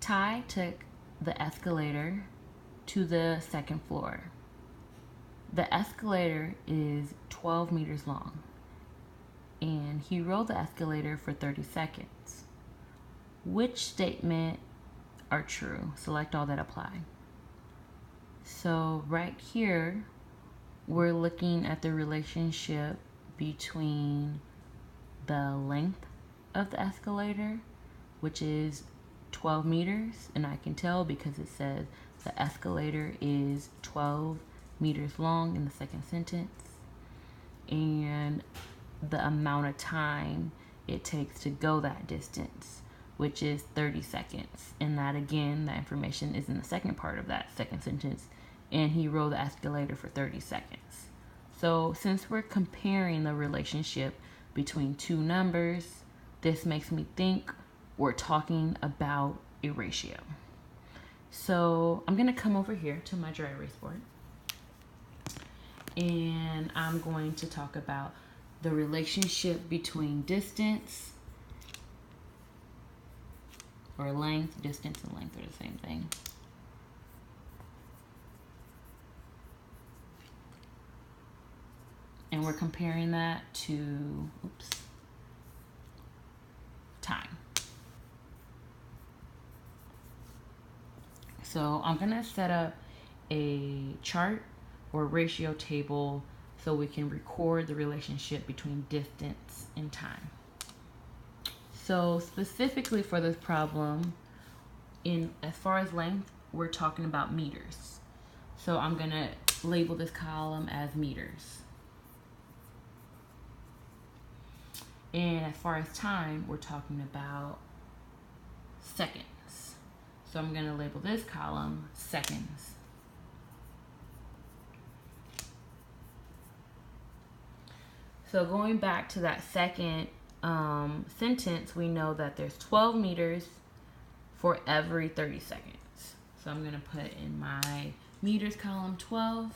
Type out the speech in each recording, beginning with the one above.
Ty took the escalator to the second floor. The escalator is 12 meters long, and he rode the escalator for 30 seconds. Which statement are true? Select all that apply. So right here, we're looking at the relationship between the length of the escalator, which is 12 meters, and I can tell because it says the escalator is 12 meters long in the second sentence, and the amount of time it takes to go that distance, which is 30 seconds. And that, again, that information is in the second part of that second sentence, and he rode the escalator for 30 seconds. So since we're comparing the relationship between two numbers, this makes me think we're talking about a ratio. So I'm going to come over here to my dry erase board, and I'm going to talk about the relationship between distance or length. Distance and length are the same thing. And we're comparing that to, time. So I'm gonna set up a chart or ratio table so we can record the relationship between distance and time. So specifically for this problem, as far as length, we're talking about meters. So I'm gonna label this column as meters. And as far as time, we're talking about seconds. So I'm going to label this column seconds. So going back to that second sentence, we know that there's 12 meters for every 30 seconds. So I'm going to put in my meters column 12,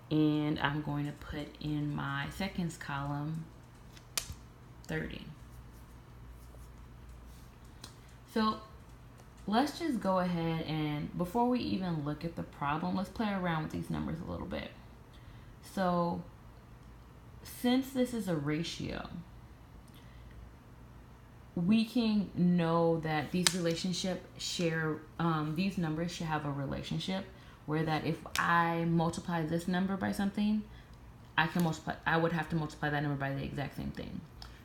and I'm going to put in my seconds column 30. So let's just go ahead and, before we even look at the problem, let's play around with these numbers a little bit. So since this is a ratio, we can know that these relationships share, these numbers should have a relationship where that if I multiply this number by something, I would have to multiply that number by the exact same thing.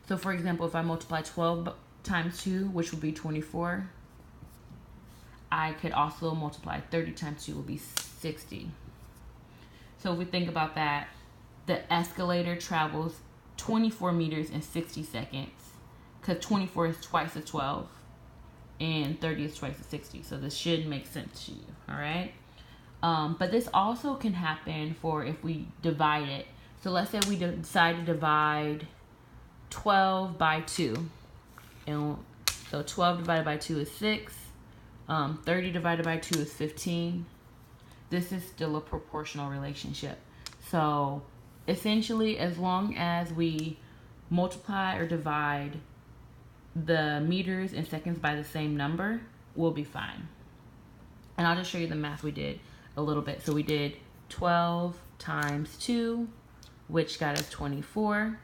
So for example, if I multiply 12 times 2, which would be 24, I could also multiply 30 times 2 would be 60. So if we think about that, the escalator travels 24 meters in 60 seconds, because 24 is twice of 12 and 30 is twice of 60. So this should make sense to you, all right? But this also can happen for if we divide it. So let's say we decide to divide 12 by 2. And so 12 divided by 2 is 6. 30 divided by 2 is 15. This is still a proportional relationship. So essentially, as long as we multiply or divide the meters and seconds by the same number, we'll be fine. And I'll just show you the math we did a little bit. So we did 12 times 2, which got us 24,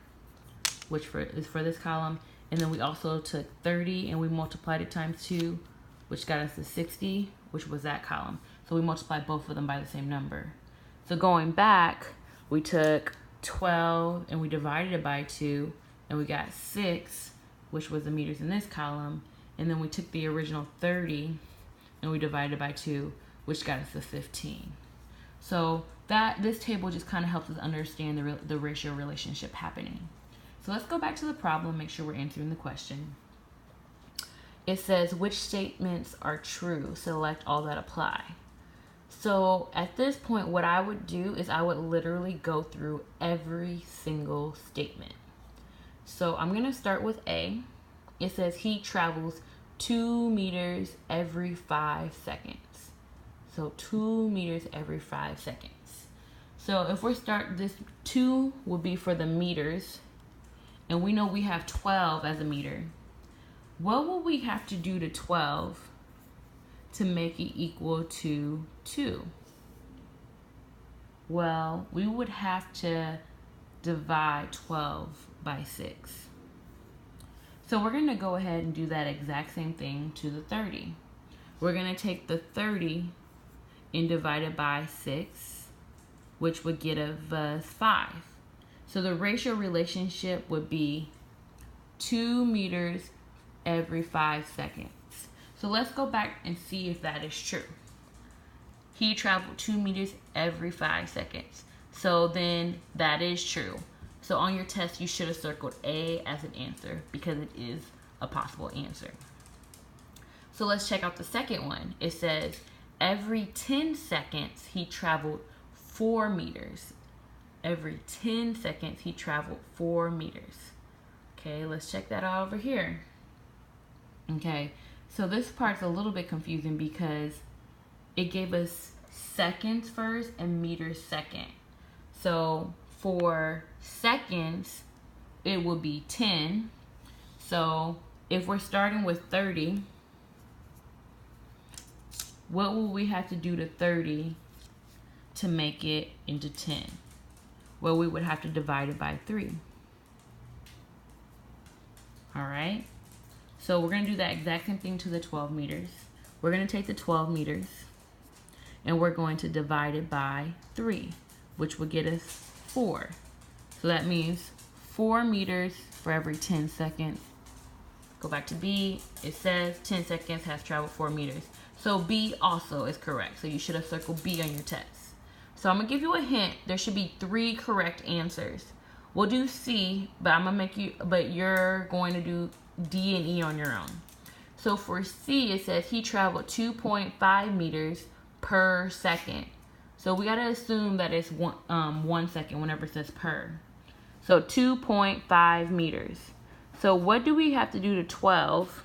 which is for this column. And then we also took 30 and we multiplied it times 2, which got us to 60, which was that column. So we multiplied both of them by the same number. So going back, we took 12 and we divided it by 2, and we got 6, which was the meters in this column. And then we took the original 30 and we divided it by 2, which got us to 15. So this table just kind of helps us understand the ratio relationship happening. So let's go back to the problem, make sure we're answering the question. It says, which statements are true? Select all that apply. So at this point, what I would do is I would literally go through every single statement. So I'm going to start with A. It says he travels 2 meters every 5 seconds. So 2 meters every 5 seconds. So if we start, this 2 will be for the meters, and we know we have 12 as a meter. What will we have to do to 12 to make it equal to 2? Well, we would have to divide 12 by 6. So we're going to go ahead and do that exact same thing to the 30. We're going to take the 30 and divide it by 6, which would give us 5. So the ratio relationship would be 2 meters every 5 seconds. So let's go back and see if that is true. He traveled 2 meters every 5 seconds. So then that is true. So on your test, you should have circled A as an answer because it is a possible answer. So let's check out the second one. It says every 10 seconds he traveled 4 meters. Every 10 seconds he traveled 4 meters. Okay, let's check that out over here. Okay, so this part's a little bit confusing because it gave us seconds first and meters second. So for seconds, it would be 10. So if we're starting with 30, what will we have to do to 30 to make it into 10? Well, we would have to divide it by 3. All right. So we're going to do that exact same thing to the 12 meters. We're going to take the 12 meters and we're going to divide it by 3, which will get us 4. So that means 4 meters for every 10 seconds. Go back to B. It says 10 seconds has traveled 4 meters. So B also is correct. So you should have circled B on your test. So I'm going to give you a hint. There should be 3 correct answers. We'll do C, but you're going to do D and E on your own. So for C, it says he traveled 2.5 meters per second. So we got to assume that it's 1 second whenever it says per. So 2.5 meters. So what do we have to do to 12?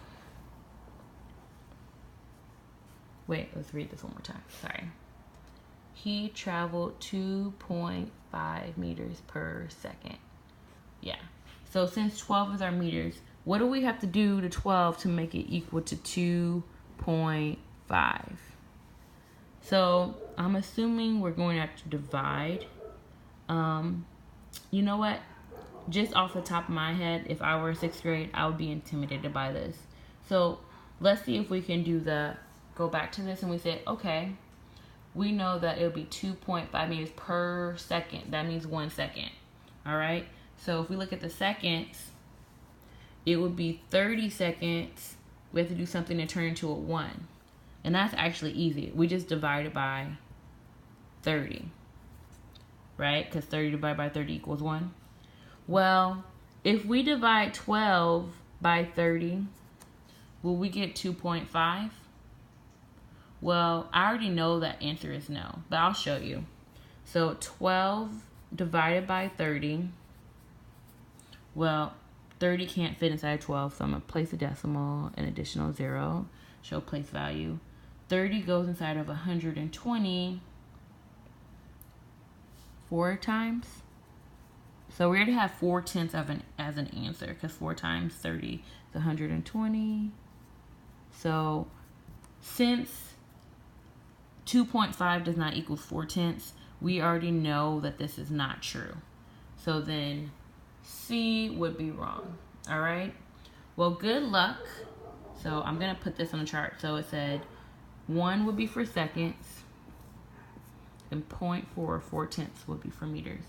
Wait, let's read this one more time. Sorry. He traveled 2.5 meters per second. Yeah. So since 12 is our meters, what do we have to do to 12 to make it equal to 2.5? So I'm assuming we're going to have to divide. You know what? Just off the top of my head, if I were 6th grade, I would be intimidated by this. So let's see if we can go back to this and we say, okay, we know that it'll be 2.5 meters per second. That means 1 second. All right. So if we look at the seconds, it would be 30 seconds. We have to do something to turn into a 1. And that's actually easy. We just divide it by 30. Right? Because 30 divided by 30 equals 1. Well, if we divide 12 by 30, will we get 2.5? Well, I already know that answer is no, but I'll show you. So 12 divided by 30. Well, 30 can't fit inside 12, so I'm going to place a decimal, an additional 0, show place value. 30 goes inside of 120 4 times. So we already have 4/10 as an answer because 4 times 30 is 120. So since 2.5 does not equal 4/10, we already know that this is not true. So then C would be wrong. All right. Well, good luck. So I'm going to put this on the chart. So it said 1 would be for seconds and 0.4 would be for meters.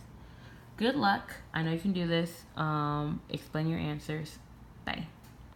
Good luck. I know you can do this. Explain your answers. Bye.